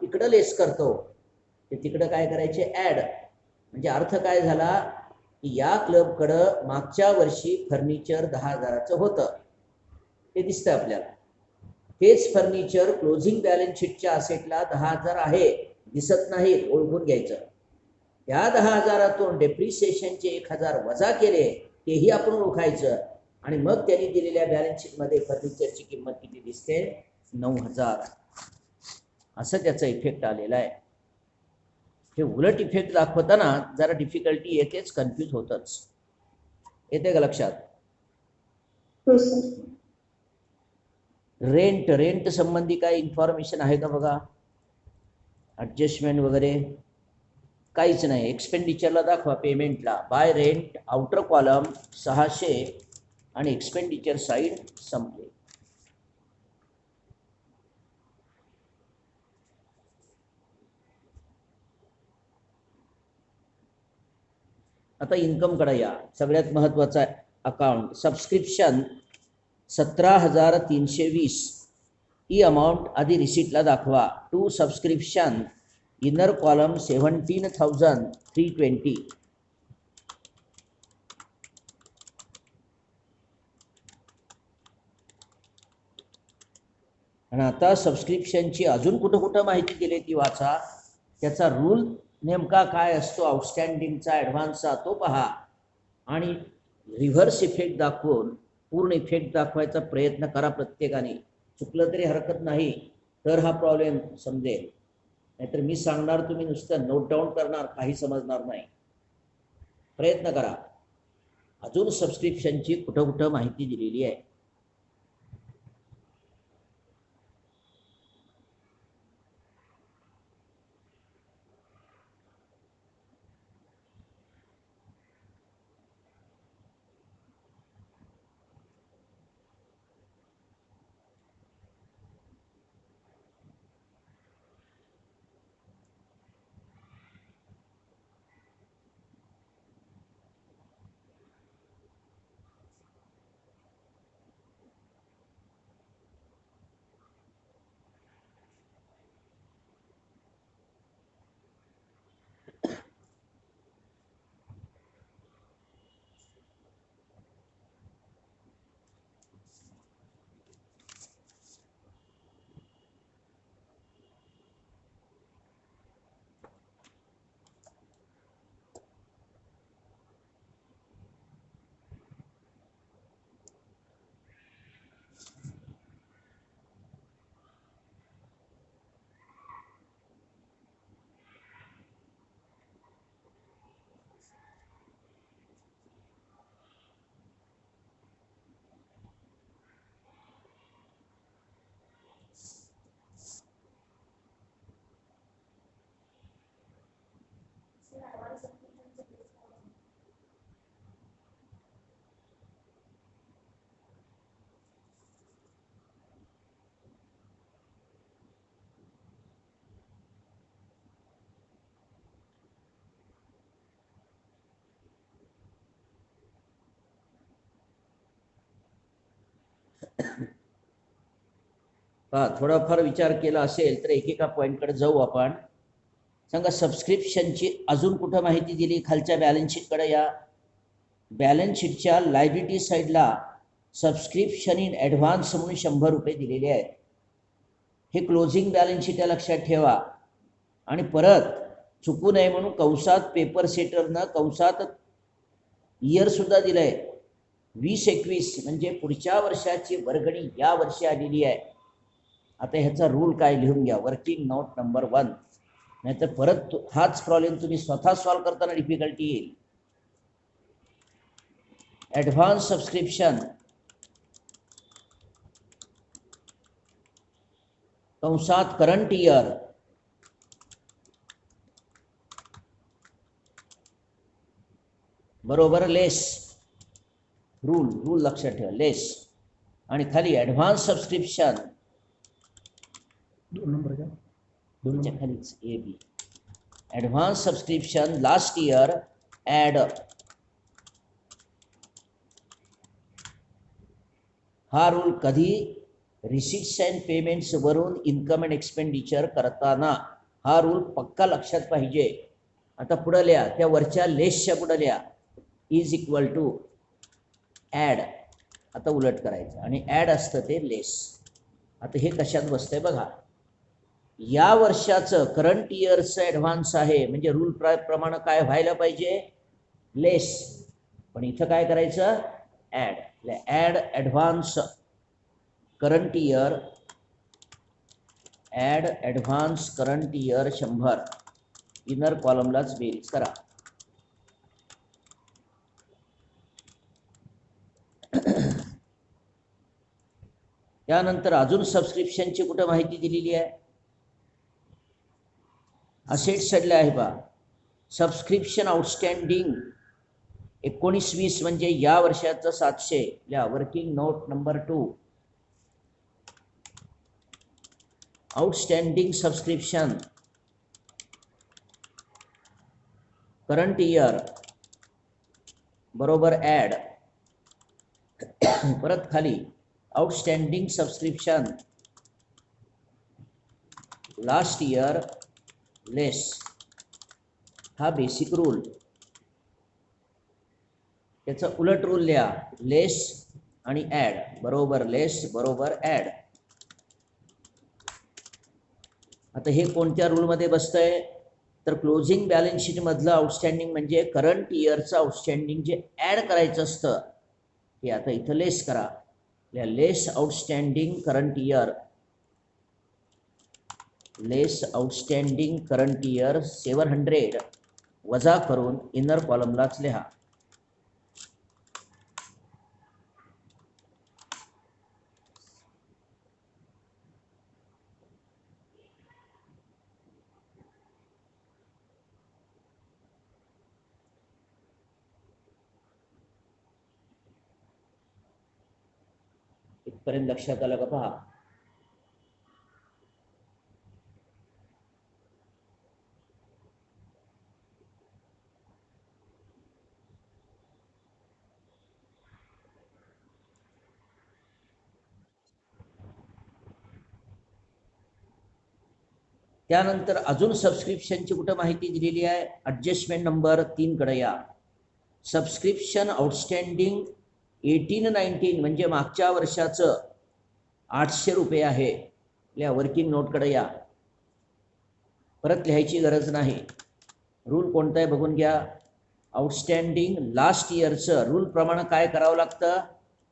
इकडं लेस करतो ते तिकडं काय करायचे ॲड. म्हणजे अर्थ काय झाला की या क्लबकडं मागच्या वर्षी फर्निचर 10,000चं होतं, ते दिसतं आपल्याला. हेच फर्निचर क्लोजिंग बॅलन्स शीटच्या असेटला 10,000 आहे, दिसत नाही, ओळखून घ्यायचं. त्या 10,000तून डेप्रिसिएशनचे 1,000 वजा केले, तेही आपण ओळखायचं. आणि मग त्यांनी दिलेल्या बॅलन्स शीटमध्ये फर्निचरची किंमत किती दिसते, 9,000. असं त्याचा इफेक्ट आलेला आहे. हे उलट इफेक्ट दाखवताना जरा डिफिकल्टी येतेच, कन्फ्यूज होतच. येते का लक्षात? रेंट संबंधी काय इन्फॉर्मेशन आहे का बघा? ॲडजस्टमेंट वगैरे काहीच नाही. एक्सपेंडिचरला दाखवा, पेमेंटला बाय रेंट आउटर कॉलम 600 आणि एक्सपेंडिचर साईड संपले. आता इन्कमकडे या. सगळ्यात महत्त्वाचा अकाउंट सबस्क्रिप्शन 17,320 ही अमाऊंट आधी रिसीटला दाखवा. To subscription inner column 17,320. आणि आता सबस्क्रिप्शनची अजून कुठं कुठं माहिती दिली ती वाचा. त्याचा रूल नेमका काय असतो, आउटस्टँडिंगचा ॲडव्हान्सचा तो पहा. आणि रिव्हर्स इफेक्ट दाखवून पूर्ण इफेक्ट दाखवायचा प्रयत्न करा प्रत्येकाने. चुकलं तरी हरकत नाही, तर हा प्रॉब्लेम समजेल. नाहीतर मी सांगणार, तुम्ही नुसतं नोट डाऊन करणार, काही समजणार नाही. प्रयत्न करा. अजून सबस्क्रिप्शनची कुठं कुठं माहिती दिलेली आहे. थोडाफार विचार केला असेल तर एकेका पॉईंटकडे जाऊ आपण. सांगा, सबस्क्रिप्शनची अजून कुठं माहिती दिली? खालच्या बॅलन्स शीटकडे या. बॅलन्स शीटच्या लायबिलिटी साईडला सबस्क्रिप्शन इन ॲडव्हान्स म्हणून 100 रुपये दिलेले आहेत. हे क्लोजिंग बॅलन्स शीट लक्षात ठेवा. आणि परत चुकू नये म्हणून कंसात पेपर सेटरनं कंसात इयर सुद्धा दिलंय, 2021, म्हणजे पुढच्या वर्षाची वर्गणी या वर्षी आलेली आहे. आता ह्याचा रूल काय लिहून घ्या, वर्किंग नोट नंबर 1. नाहीतर परत हाच प्रॉब्लेम तुम्ही स्वतः सॉल्व करताना डिफिकल्टी येईल. ॲडव्हान्स सबस्क्रिप्शन कंसात करंट इयर बरोबर लेस. रूल लक्षात ठेवा, लेस. आणि खाली ॲडव्हान्स सबस्क्रिप्शन 2 नंबरच्या खालीच A B. Advance subscription last year add. हा रूल कधी रिसीट्स अँड पेमेंट्स वरून इन्कम अँड एक्सपेंडिचर करताना हा रूल पक्का लक्षात पाहिजे. आता पुढे लिहा, त्या वरच्या लेसच्या पुढे लिहा इज इक्वल टू ॲड. आता उलट करायचं आणि ॲड असतं ते लेस. आता हे कशात बसतंय बघा. या वर्षाचं करंट इयरचं ॲडव्हान्स आहे म्हणजे रूल प्रमाणे काय व्हायला पाहिजे, लेस. पण इथं काय करायचं, add. Add advance current year, add advance current year 100. Inner कॉलमलाच बेरीज करा. त्यानंतर अजून सबस्क्रिप्शनची कुठं माहिती दिलेली आहे, असेट सडले आहे पहा. सबस्क्रिप्शन आउटस्टँडिंग 19-20 म्हणजे या वर्षाचं 700. Working note number 2. Outstanding subscription current year बरोबर ॲड. परत खाली आउटस्टँडिंग सबस्क्रिप्शन लास्ट इयर लेस. हा बेसिक रूल. त्याचा उलट रूल लिहा, लेस आणि ॲड बरोबर लेस बरोबर ॲड. आता हे कोणत्या रूलमध्ये बसतंय, तर क्लोजिंग बॅलन्स शीट मधलं आउटस्टँडिंग म्हणजे करंट इयरचं आउटस्टँडिंग जे ॲड करायचं असतं ते आता इथं लेस करा. लेस आउटस्टँडिंग करंट इयर, लेस आउटस्टँडिंग करंट इयर 700 वजा करून इनर कॉलमलाच लिहा. इथपर्यंत लक्षात आलं का पहा. त्यानंतर अजून सबस्क्रिप्शनची कुठं माहिती दिलेली आहे, ॲडजस्टमेंट नंबर 3 कडे या. सबस्क्रिप्शन आउटस्टँडिंग 18-19 म्हणजे मागच्या वर्षाचं 800 रुपये आहे. वर्किंग नोटकडे या. परत लिहायची गरज नाही. रूल कोणता आहे बघून घ्या. आउटस्टँडिंग लास्ट इयरचं रूल प्रमाणे काय करावं लागतं,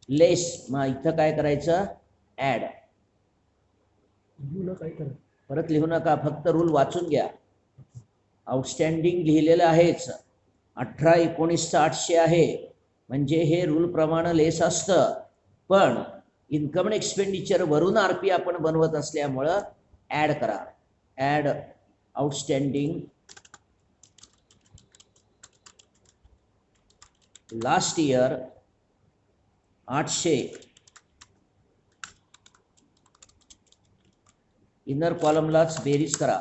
लेस. मग इथं काय करायचं, ॲड. परत लिहू नका, फक्त रूल वाचून घ्या. आउटस्टँडिंग लिहिलेलं आहेच, 18-19चं 800 आहे म्हणजे हे रूल प्रमाणे लेस असतं. पण इन्कम अँड एक्सपेंडिचर वरून आरपी आपण बनवत असल्यामुळं ॲड करा. Add outstanding last year 800 inner कॉलमलाच बेरीज करा.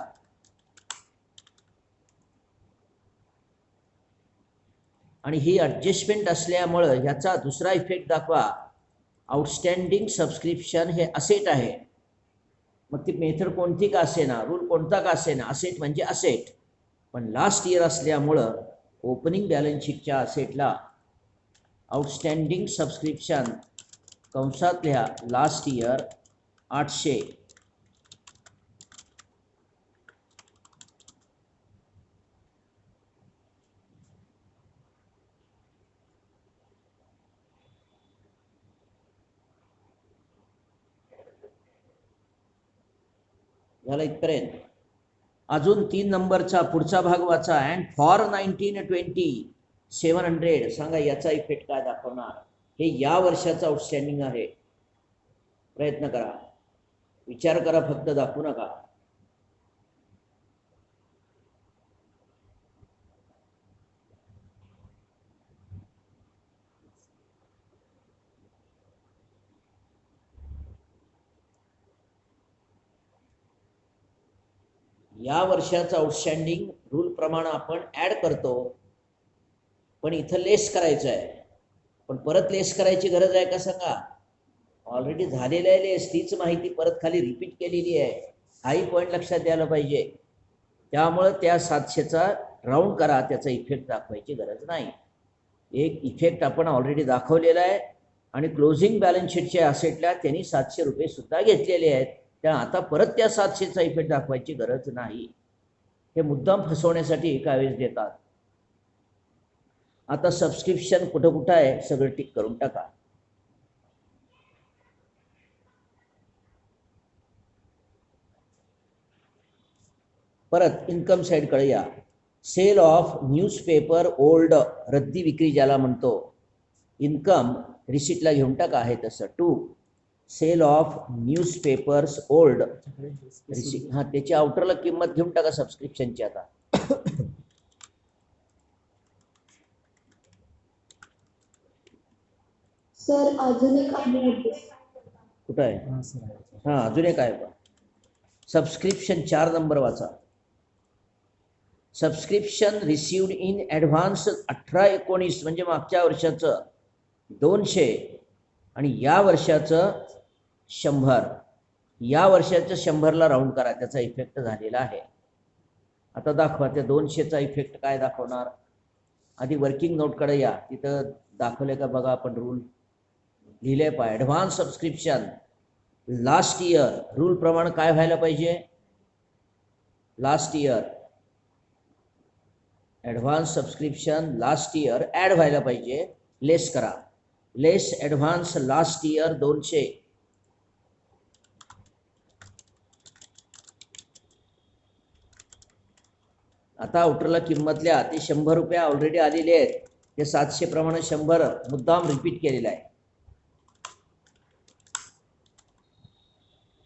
आणि ही ॲडजस्टमेंट असल्यामुळं ह्याचा दुसरा इफेक्ट दाखवा. आउटस्टँडिंग सबस्क्रिप्शन हे असेट आहे. मग ती मेथड कोणती का असेना, रूल कोणता का असेना, असेट म्हणजे असेट. पण लास्ट इयर असल्यामुळं ओपनिंग बॅलन्स शीटच्या असेटला आउटस्टँडिंग सबस्क्रिप्शन कंसात लिहा लास्ट इयर 800 झालं इथपर्यंत. अजून 3 नंबरचा पुढचा भाग वाचा. अँड फॉर 19-20 700 सांगा याचा इफेक्ट काय दाखवणार. हे या वर्षाचं आउटस्टँडिंग आहे. प्रयत्न करा, विचार करा, फक्त दाखवू नका. या वर्षाचं आउटस्टँडिंग रूल प्रमाणे आपण ॲड करतो, पण इथं लेस करायचं आहे. पण परत लेस करायची गरज आहे का सांगा. ऑलरेडी झालेलं आहे लेस, तीच माहिती परत खाली रिपीट केलेली आहे. हाही पॉईंट लक्षात द्यायला पाहिजे. त्यामुळे त्या 700चा राऊंड करा, त्याचा इफेक्ट दाखवायची गरज नाही. एक इफेक्ट आपण ऑलरेडी दाखवलेला आहे आणि क्लोजिंग बॅलन्स शीटच्या असेटला त्यांनी 700 रुपये सुद्धा घेतलेले आहेत. त्या आता परत त्या 700चा इफेक्ट दाखवायची गरज नाही. हे मुद्दाम फसवण्यासाठी एका वेळेस देतात. आता सबस्क्रिप्शन कुठं कुठं आहे सगळं टिक करून टाका. परत इन्कम साईडकडे या. सेल ऑफ न्यूजपेपर ओल्ड, रद्दी विक्री ज्याला म्हणतो. इन्कम रिसिटला घेऊन टाका आहे तसं. To sale of newspapers old receipt, हां त्याची आउटरला किंमत घेऊन टाका सबस्क्रिप्शनची. आता सर अजून एक कुठं आहे? हां अजून एक आहे बा. सबस्क्रिप्शन 4 नंबर वाचा. सबस्क्रिप्शन रिसिव्ड इन ॲडव्हान्स 18-19 म्हणजे मागच्या वर्षाचं 200 आणि या वर्षाचं 100. या वर्षाचं 100ला राऊंड करा, त्याचा इफेक्ट झालेला आहे. आता दाखवा त्या 200चा इफेक्ट काय दाखवणार. आधी वर्किंग नोटकडे या, तिथं दाखवले का बघा. आपण रूल लिहिले पा advance subscription last year. Rule प्रमाणे काय व्हायला पाहिजे. Last year advance subscription last year add व्हायला पाहिजे. लेस करा. Less advance last year 200. आता आउटरला किंमत लिहा. ते 100 रुपये ऑलरेडी आलेले आहेत. ते 700 प्रमाणे 100 मुद्दाम रिपीट केलेला आहे.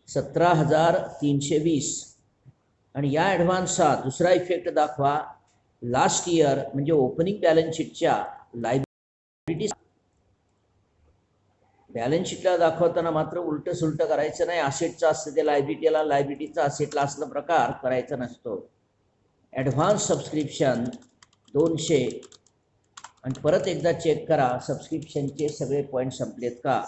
17,320. आणि या ॲडव्हान्सचा दुसरा इफेक्ट दाखवा. लास्ट इयर म्हणजे ओपनिंग बॅलन्स शीटच्या लायबिलिटी. बॅलन्स शीटला दाखवताना मात्र उलट सुलट करायचं नाही. असेटचं असतं ते लायबिलिटीला, लायबिलिटीचा असेटला असला प्रकार करायचा नसतो. Advance subscription 200. आणि परत एकदा चेक करा सबस्क्रिप्शनचे सगळे पॉईंट संपलेत का.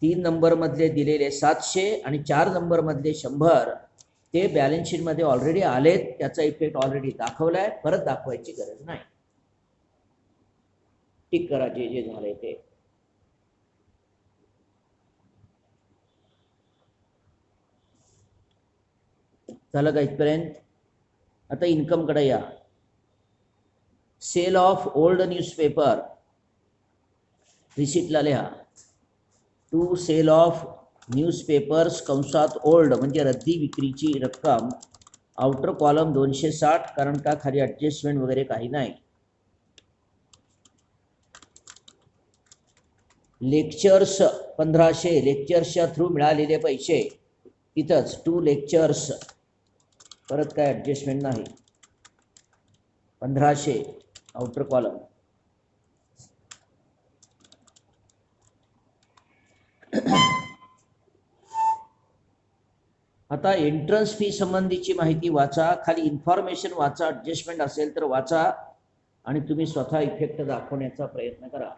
3 नंबरमधले दिलेले 700 आणि 4 नंबरमधले 100 ते बॅलन्स शीटमध्ये ऑलरेडी आलेत. त्याचा इफेक्ट ऑलरेडी दाखवला आहे, परत दाखवायची गरज नाही. टिक करा जे जे झालंय ते. झालं का इथपर्यंत. आता इन्कमकडे या. सेल ऑफ ओल्ड न्यूजपेपर रिसिटला लिहा. टू सेल ऑफ न्यूजपेपर्स कंसात ओल्ड म्हणजे रद्दी विक्रीची रक्कम. आउटर कॉलम 260 कारण का खाली ॲडजस्टमेंट वगैरे काही नाही. लेक्चर्स 1500 लेक्चर्सच्या थ्रू मिळालेले पैसे इथंच. 2 लेक्चर्स परत काय ॲडजस्टमेंट नाही. 1500 आउटर कॉलम. आता एंट्रन्स फी संबंधीची माहिती वाचा. खाली इन्फॉर्मेशन वाचा. ॲडजस्टमेंट असेल तर वाचा आणि तुम्ही स्वतः इफेक्ट दाखवण्याचा प्रयत्न करा.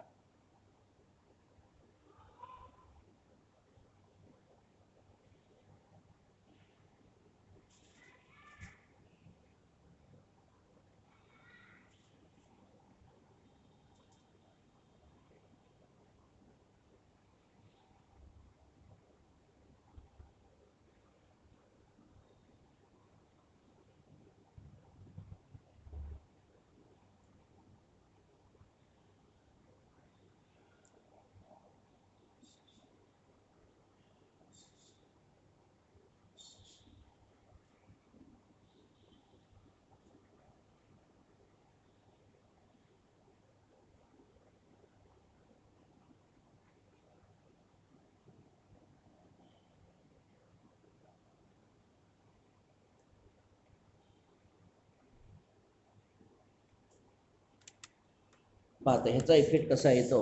पाहता ह्याचा इफेक्ट कसा येतो.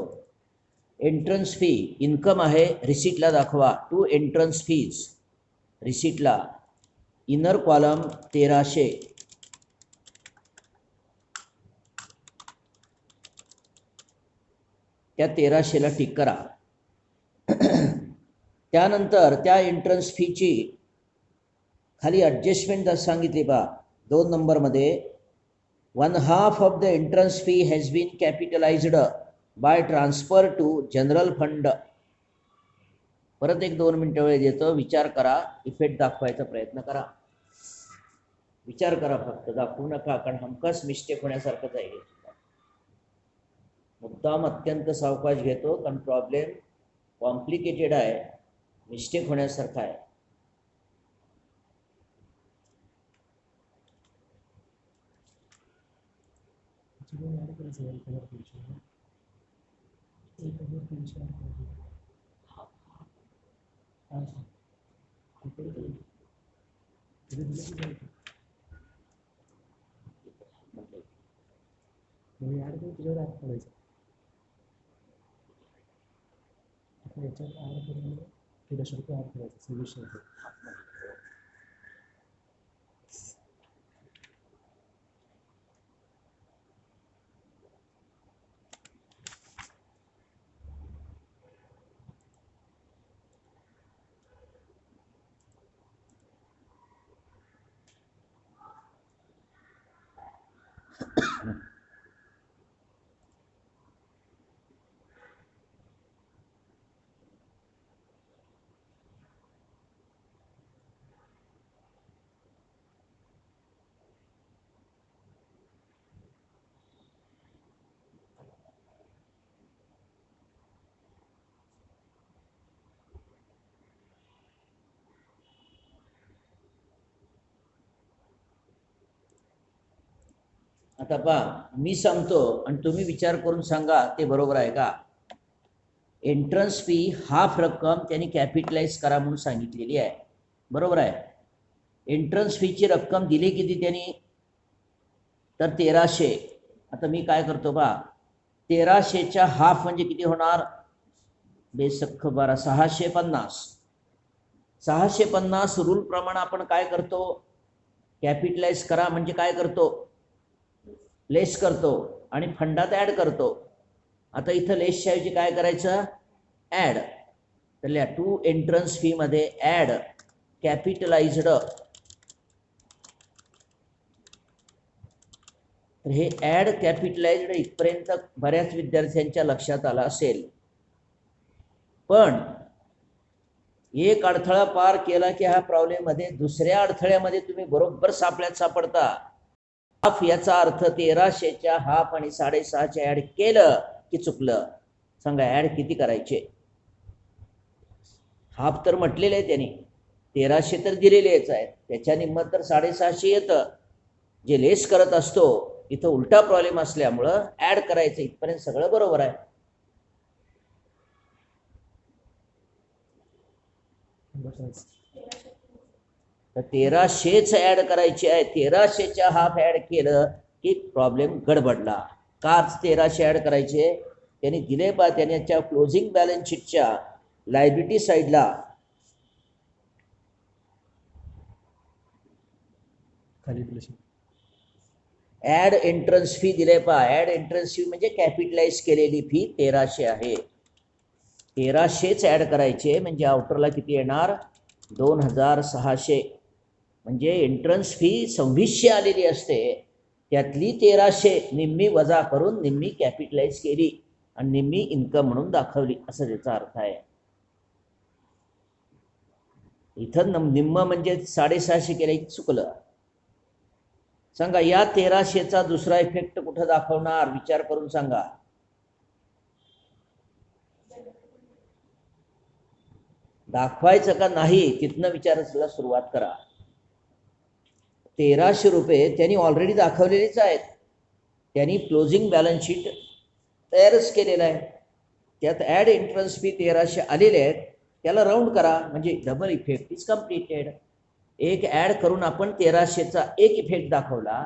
एंट्रन्स फी इन्कम आहे, रिसिटला दाखवा. टू एंट्रन्स फीज रिसिटला. Inner column 1300. त्या 1300ला टिक करा. त्यानंतर त्या एंट्रन्स फीची खाली ॲडजस्टमेंट सांगितली पहा 2 नंबरमध्ये 1/2 of the entrance fee has been capitalised by transfer to general fund. परत एक 2 मिनिटं वेळ देतो, विचार करा, इफेक्ट दाखवायचा प्रयत्न करा. विचार करा, फक्त दाखवू नका, कारण हमखास मिस्टेक होण्यासारखंच आहे. मुद्दाम अत्यंत सावकाश घेतो कारण प्रॉब्लेम कॉम्प्लिकेटेड आहे, मिस्टेक होण्यासारखा आहे. आता पहा, मी सांगतो आणि तुम्ही विचार करून सांगा ते बरोबर आहे का. एंट्रन्स फी हाफ रक्कम त्यांनी कॅपिटलाइज करा म्हणून सांगितलेली आहे, बरोबर आहे. एंट्रन्स फीची रक्कम दिली किती त्यांनी, तर 1300. आता मी काय करतो पहा, 1300च्या हाफ म्हणजे किती होणार, बेसख्ख 12, 650. 650 रूल प्रमाणे आपण काय करतो, कॅपिटलाइज करा म्हणजे काय करतो, लेस करतो आणि फंडात ॲड करतो. आता इथं लेसच्या ऐवजी काय करायचं, ॲड. तर टू एंट्रन्स फी मध्ये ॲड कॅपिटलाइज्ड. तर हे ॲड कॅपिटलाइज्ड इथपर्यंत बऱ्याच विद्यार्थ्यांच्या लक्षात आलं असेल, पण एक अडथळा पार केला की ह्या प्रॉब्लेम मध्ये दुसऱ्या अडथळ्यामध्ये तुम्ही बरोबर सापळ्यात सापडता. हाफ याचा अर्थ 1300च्या हाफ आणि 6.5चे ऍड केलं की चुकलं. सांगा ऍड किती करायचे. हाफ तर म्हटलेले आहे त्यांनी, 1300 तर दिलेलेच आहेत, त्याच्या निम्मत तर 650 येतं. जे लेस करत असतो इथं उलटा प्रॉब्लेम असल्यामुळं ऍड करायचं. इथपर्यंत सगळं बरोबर आहे. तर 1300च ऍड करायचे आहे. 1300च्या हाफ ऍड केलं की प्रॉब्लेम गडबडला. काच 1300 ऍड करायचे त्यांनी दिले बा. त्याच्या क्लोजिंग बॅलन्स शीटच्या लायबिलिटी साईडला ऍड एंट्रन्स फी दिले पा. ऍड एंट्रन्स फी म्हणजे कॅपिटलाइज केलेली फी 1300 आहे. 1300च ऍड करायचे म्हणजे आउटरला किती येणार, 2600. म्हणजे एंट्रन्स फी 2600 आलेली असते, त्यातली 1300 निम्मी वजा करून निम्मी कॅपिटलाइज केली आणि निम्मी इन्कम म्हणून दाखवली, असं त्याचा अर्थ आहे. इथं निम्म म्हणजे 650 केलं की चुकलं. सांगा या 1300चा दुसरा इफेक्ट कुठं दाखवणार, विचार करून सांगा. दाखवायचं का नाही तिथनं विचारायला सुरुवात करा. 1300 रुपये त्यांनी ऑलरेडी दाखवलेलेच आहेत. त्यांनी क्लोजिंग बॅलन्स शीट तयारच केलेलं आहे, त्यात ॲड एंट्रन्स फी 1300 आलेले आहेत, त्याला राऊंड करा म्हणजे डबल इफेक्ट इज कम्प्लिटेड. एक ॲड करून आपण 1300चा एक इफेक्ट दाखवला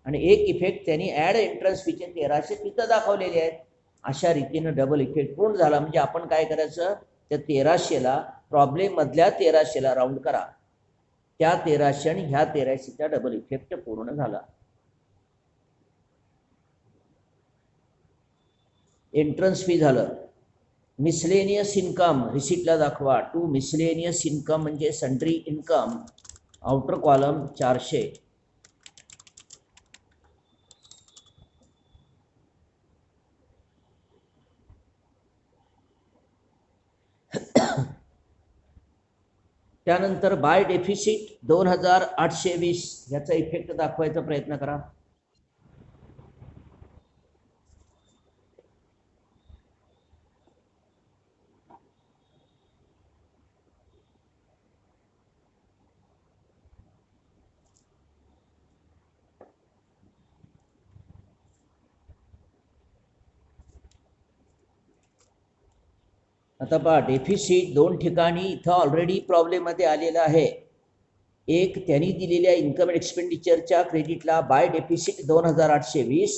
आणि एक इफेक्ट त्यांनी ॲड एंट्रन्स फीचे 1300 तिथं दाखवलेले आहेत. अशा रीतीनं डबल इफेक्ट पूर्ण झाला. म्हणजे आपण काय करायचं, त्या 1300ला प्रॉब्लेम मधल्या 1300ला राऊंड करा. त्या 1300 आणि ह्या 1300चा डबल इफेक्ट पूर्ण झाला. एंट्रन्स फी झालं. मिसलेनियस इन्कम रिसिप्टला दाखवा. टू मिसलेनियस इन्कम म्हणजे सन्ड्री इन्कम आउटर कॉलम 400, त्यानंतर बाय डेफिसिट 2820 याचा इफेक्ट दाखवायचा प्रयत्न करा. आता पहा, डेफिसिट दोन ठिकाणी इथं ऑलरेडी प्रॉब्लेममध्ये आलेला आहे. एक, त्यांनी दिलेल्या इन्कम एक्सपेंडिचरच्या क्रेडिटला बाय डेफिसिट 2820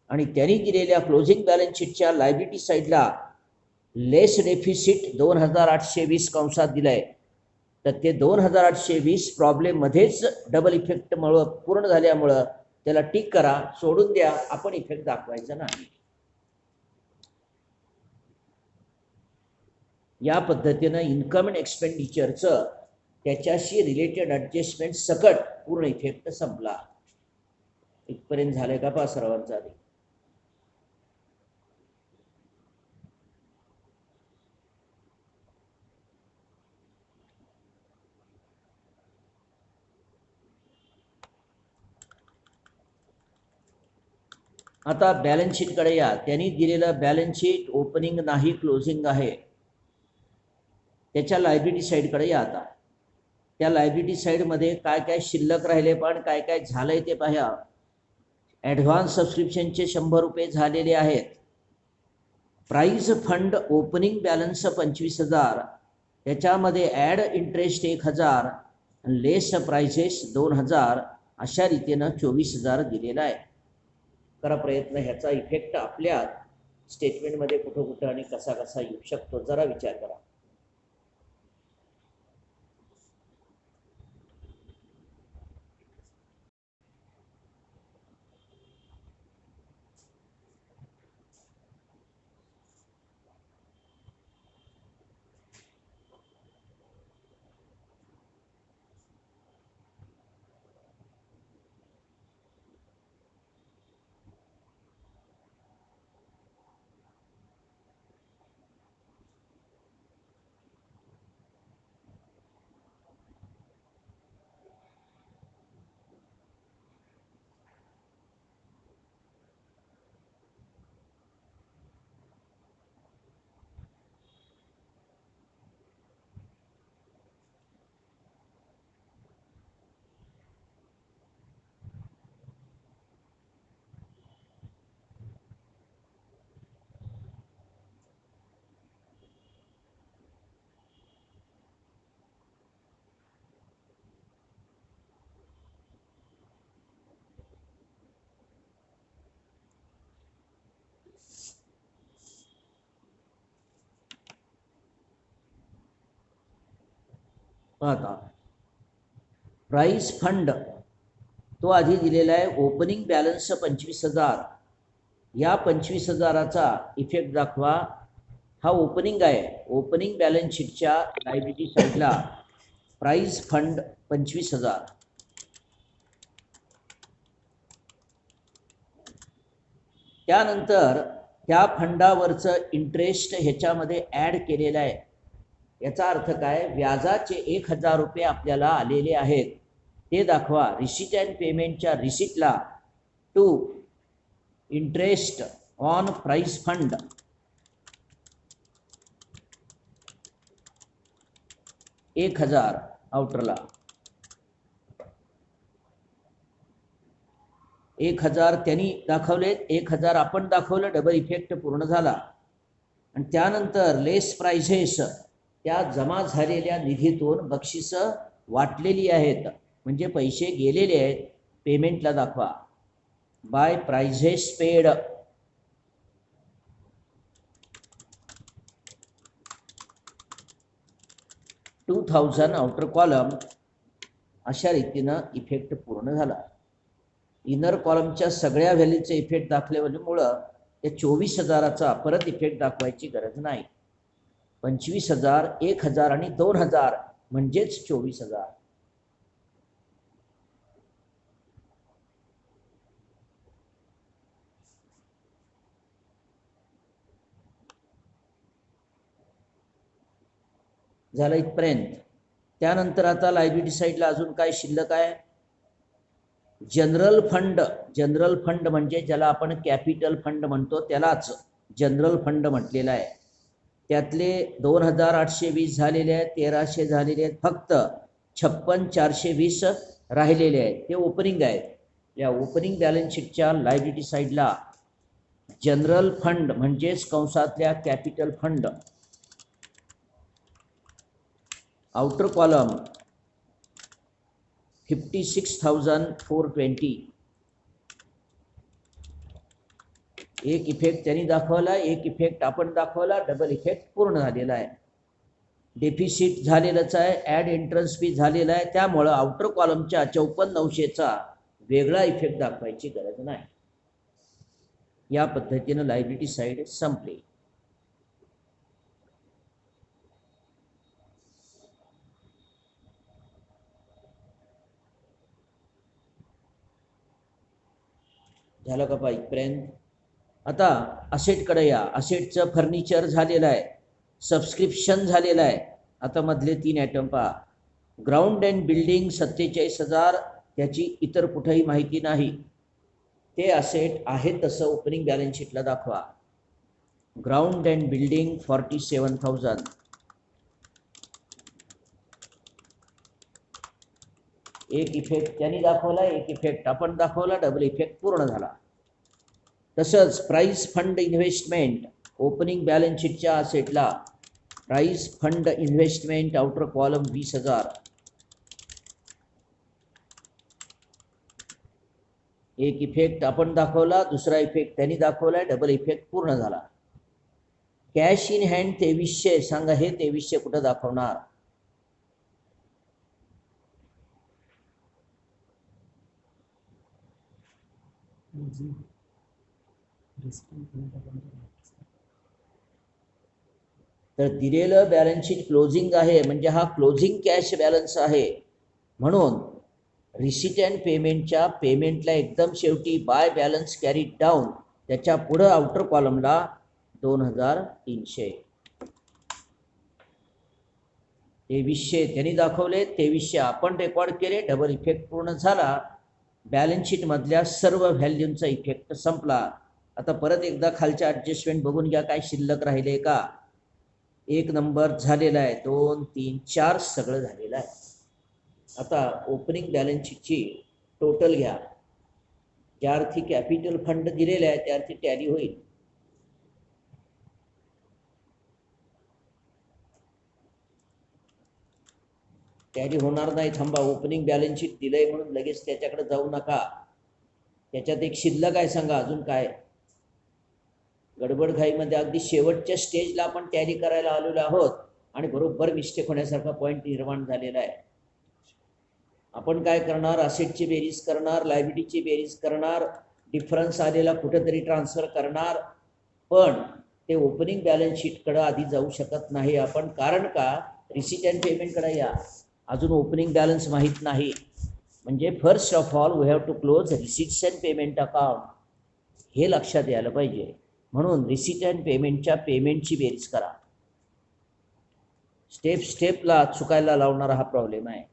आणि त्यांनी दिलेल्या क्लोजिंग बॅलन्स शीटच्या लायबिलिटी साईडला लेस डेफिसिट 2820 कंसात दिलाय. तर ते 2820 प्रॉब्लेममध्येच डबल इफेक्टमुळं पूर्ण झाल्यामुळं त्याला टिक करा, सोडून द्या, आपण इफेक्ट दाखवायचा नाही. या पद्धतीनं इन्कम अँड एक्सपेंडिचरचं त्याच्याशी रिलेटेड ॲडजस्टमेंट सकट पूर्ण इफेक्ट संपला. इथपर्यंत झालंय का पहा सर्वांचा आधी. आता बॅलन्स शीटकडे या. त्यांनी दिलेलं बॅलन्स शीट ओपनिंग नाही, क्लोजिंग आहे. त्याच्या लायबिलिटी साईडकडे या. आता त्या लायबिलिटी साईडमध्ये काय काय शिल्लक राहिले पण काय काय झालंय ते पहा. ॲडव्हान्स सबस्क्रिप्शनचे 100 रुपये झालेले आहेत. प्राइज फंड ओपनिंग बॅलन्स 25,000, त्याच्यामध्ये ॲड इंटरेस्ट 1,000, लेस प्राइजेस 2,000, अशा रीतीनं 24,000 दिलेला आहे. करा प्रयत्न, ह्याचा इफेक्ट आपल्या स्टेटमेंटमध्ये कुठं कुठं आणि कसा कसा येऊ शकतो जरा विचार करा. आता प्राइस फंड तो आधी दिलेला आहे. Opening balance 25,000. या 25,000चा इफेक्ट दाखवा. हा ओपनिंग आहे. ओपनिंग बॅलन्स शीटच्या लायबिलिटी साईडला प्राइस फंड 25,000. त्यानंतर त्या फंडावरचं इंटरेस्ट ह्याच्यामध्ये ॲड केलेलं आहे. याचा अर्थ काय, व्याजाचे 1,000 रुपये आपल्याला आलेले आहेत ते दाखवा. रिसीट अँड पेमेंटच्या रिसीटला to interest on prize fund 1,000 आउटरला 1,000 त्यांनी दाखवले, 1,000 आपण दाखवलं, डबल इफेक्ट पूर्ण झाला. आणि त्यानंतर लेस प्राइजेस, त्या जमा झालेल्या निधीतून बक्षिसं वाटलेली आहेत म्हणजे पैसे गेलेले आहेत, पेमेंटला दाखवा. By prizes paid 2,000 outer column. अशा रीतीनं इफेक्ट पूर्ण झाला. इनर कॉलमच्या सगळ्या व्हॅल्यूचे इफेक्ट दाखवल्यामुळं त्या 24,000चा परत इफेक्ट दाखवायची गरज नाही. 25,000, 1,000 आणि 2,000 म्हणजेच 24,000. झालं इथपर्यंत. त्यानंतर आता लायबिलिटी साईडला अजून काय शिल्लक आहे? General fund. जनरल फंड म्हणजे ज्याला आपण कॅपिटल फंड म्हणतो त्यालाच जनरल फंड म्हटलेला आहे. त्यातले 2820 झालेले आहेत, 1300 झालेले आहेत, फक्त 56,420 राहिलेले आहेत. ते ओपनिंग आहेत. या ओपनिंग बॅलन्स शीटच्या लायबिलिटी साईडला जनरल फंड म्हणजेच कंसातल्या कॅपिटल फंड, आउटर कॉलम 56,420. एक इफेक्ट त्यांनी दाखवला, एक इफेक्ट आपण दाखवला, डबल इफेक्ट पूर्ण झालेला आहे. डेफिसिट झालेलंच आहे, ॲड एंट्रन्स फी झालेला आहे. त्यामुळं आउटर कॉलमच्या 54,900चा वेगळा इफेक्ट दाखवायची गरज नाही. या पद्धतीनं लायबिलिटी साईड संपली. झालं का पाहिजे इथपर्यंत? आता असेटकडे या. असेटचं फर्निचर झालेलं आहे, सबस्क्रिप्शन झालेलं आहे. आता मधले 3 आयटम पहा. ग्राउंड अँड बिल्डिंग 47,000, त्याची इतर कुठेही माहिती नाही. ते असेट आहे तसं ओपनिंग बॅलन्स शीटला दाखवा. Ground and building 47,000. एक इफेक्ट त्यांनी दाखवला, एक इफेक्ट आपण दाखवला, डबल इफेक्ट पूर्ण झाला. तसंच prize fund investment opening balance शीटच्या असेटला prize fund investment outer column 20,000. एक इफेक्ट आपण दाखवला, दुसरा इफेक्ट त्यांनी दाखवला, डबल इफेक्ट पूर्ण झाला. Cash in hand 2300. सांगा हे 2300 कुठं दाखवणार? तर दिलेलं बॅलन्स शीट क्लोजिंग आहे, म्हणजे हा क्लोजिंग कॅश बॅलन्स आहे. म्हणून रिसीट अँड पेमेंटच्या पेमेंटला एकदम शेवटी बाय बॅलन्स कॅरीड डाऊन, त्याच्या पुढं आउटर कॉलमला 2,300. 2300 त्यांनी दाखवले, 2300 आपण रेकॉर्ड केले, डबल इफेक्ट पूर्ण झाला. बॅलन्स शीटमधल्या सर्व व्हॅल्यूंचा इफेक्ट संपला. आता परत एकदा खालच्या ॲडजस्टमेंट बघून घ्या, काय शिल्लक राहिले का. 1 नंबर झालेला आहे, 2, 3, 4 सगळं झालेलं आहे. आता ओपनिंग बॅलन्स शीटची टोटल घ्या. ज्या अर्थी कॅपिटल फंड दिलेला आहे त्या अर्थी टॅली होईल. टॅली होणार नाही, थांबा. ओपनिंग बॅलन्स शीट दिलंय म्हणून लगेच त्याच्याकडे जाऊ नका. त्याच्यात एक शिल्लक आहे, सांगा अजून काय? गडबडघाईमध्ये अगदी शेवटच्या स्टेजला आपण टॅली करायला आलेलो आहोत आणि बरोबर मिस्टेक होण्यासारखा पॉईंट निर्माण झालेला आहे. आपण काय करणार? असेटची बेरीज करणार, लायबिलिटीची बेरीज करणार, डिफरन्स आलेला कुठेतरी ट्रान्सफर करणार, पण ते ओपनिंग बॅलन्स शीटकडे आधी जाऊ शकत नाही आपण. कारण का? रिसीट अँड पेमेंटकडे या. अजून ओपनिंग बॅलन्स माहीत नाही. म्हणजे first of all we have to close receipts and payment account, हे लक्षात यायला पाहिजे. म्हणून रिसीट अँड पेमेंटच्या पेमेंटची बेरीज करा. स्टेप स्टेपला चुकायला लावणारा हा प्रॉब्लेम आहे.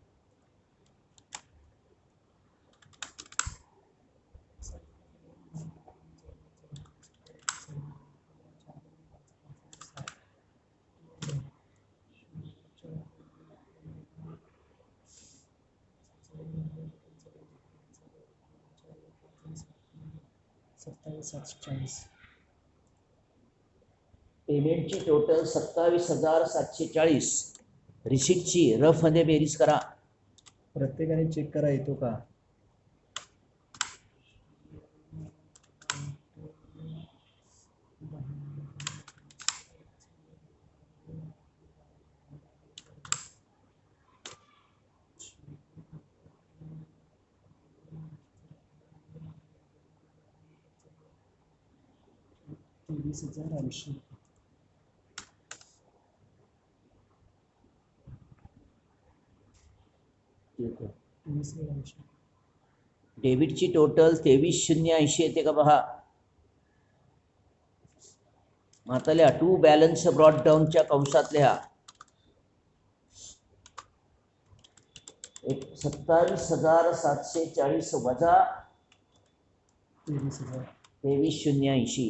पेमेंटची टोटल 27,740. रिसीटची रफमध्ये बेरीज करा. प्रत्येकाने चेक करा येतो का. डेबिटची टोटल 23,080 येते का पहा. माताल्या टू बॅलन्स ब्रॉड डाऊनच्या कंसात लिहा. 27,740 वजा 23,000. 23,080.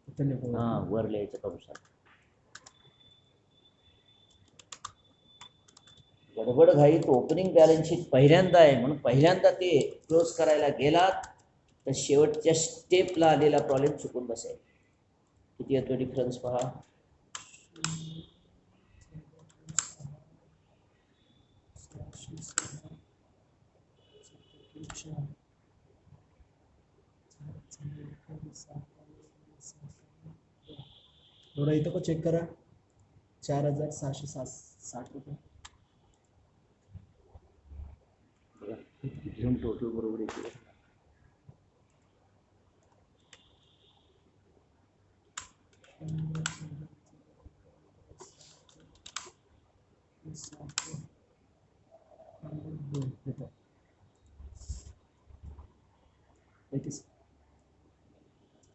इथं नको. हा वर लिहायचं कंसात. गडबड घाईत ओपनिंग बॅलन्स शीट पहिल्यांदा आहे म्हणून पहिल्यांदा ते क्लोज करायला गेलात तर शेवटच्या स्टेपला आलेला प्रॉब्लेम चुकून बसेल. किती येतो डिफरन्स पहा. थोडं इथं पण चेक करा. 4,660 रुपये. घेऊन टोटल बरोबर येते.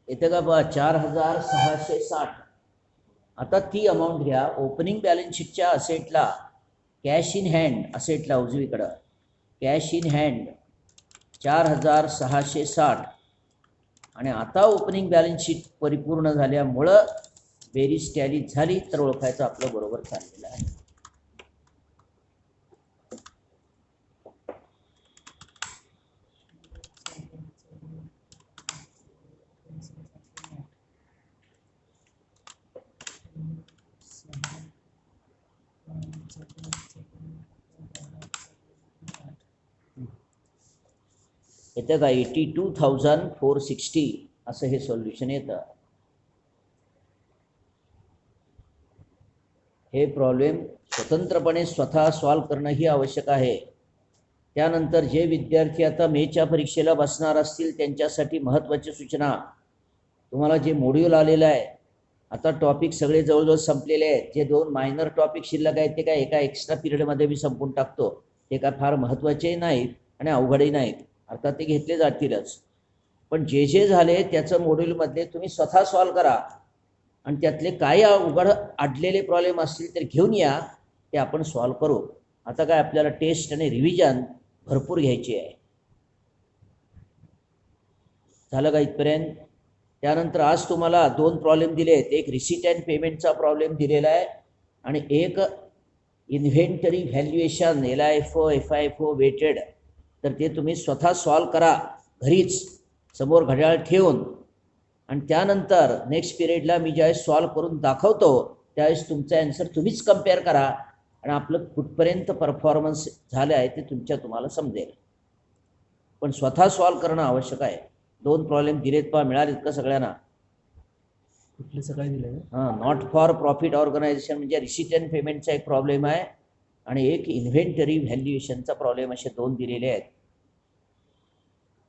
येतं का बा 4,660. आता ती अमाऊंट घ्या ओपनिंग बॅलन्स शीटच्या असेटला कॅश इन हँड असेटला उजवीकडं कॅश इन हँड 4,660 आणि आता ओपनिंग बॅलन्स शीट परिपूर्ण झाल्यामुळं बेरीज टॅली झाली तर ओळखायचं आपलं बरोबर चाललेलं आहे. येतं का 82,460 असं हे सोल्युशन येतं. हे प्रॉब्लेम स्वतंत्रपणे स्वतः सॉल्व करणं ही आवश्यक आहे. त्यानंतर जे विद्यार्थी आता मेच्या परीक्षेला बसणार असतील त्यांच्यासाठी महत्त्वाची सूचना. तुम्हाला जे मॉड्यूल आलेलं आहे आता टॉपिक सगळे जवळजवळ संपलेले आहेत. जे 2 मायनर टॉपिक शिल्लक आहेत ते काय एका एक्स्ट्रा पिरियडमध्ये मी संपून टाकतो. ते काय फार महत्त्वाचे नाहीत आणि अवघडही नाहीत. अर्थात ते घेतले जातीलच पण जे जे झाले त्याचं मॉड्यूलमधले तुम्ही स्वतः सॉल्व करा आणि त्यातले काही अवघड अडलेले प्रॉब्लेम असतील तर घेऊन या ते आपण सॉल्व करू. आता काय आपल्याला टेस्ट आणि रिव्हिजन भरपूर घ्यायची आहे. झालं का इथपर्यंत. त्यानंतर आज तुम्हाला 2 प्रॉब्लेम दिले आहेत. एक रिसीट अँड पेमेंटचा प्रॉब्लेम दिलेला आहे आणि एक inventory valuation LIFO FIFO weighted. तर ते तुम्ही स्वतः सॉल्व करा घरीच समोर घड्याळ ठेवून आणि त्यानंतर नेक्स्ट पिरियडला मी ज्यावेळेस सॉल्व करून दाखवतो त्यावेळेस तुमचा ॲन्सर तुम्हीच कम्पेअर करा आणि आपलं कुठपर्यंत परफॉर्मन्स झालं आहे ते तुम्हाला समजेल. पण स्वतः सॉल्व करणं आवश्यक आहे. 2 प्रॉब्लेम दिलेत पहा. मिळालेत का सगळ्यांना. कुठले सकाळी दिले. नॉट फॉर प्रॉफिट ऑर्गनायझेशन म्हणजे रिसीट अँड पेमेंटचा एक प्रॉब्लेम आहे आणि एक इन्व्हेंटरी व्हॅल्युएशनचा प्रॉब्लेम असे 2 दिलेले आहेत.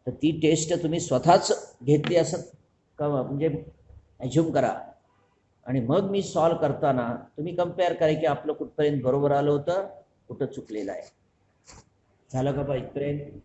तर ती टेस्ट तुम्ही स्वतःच घेतली असं का म्हणजे ॲज्युम करा आणि मग मी सॉल्व करताना तुम्ही कम्पेअर करा की आपलं कुठपर्यंत बरोबर आलं होतं कुठं चुकलेलं आहे. झालं का बा इथपर्यंत.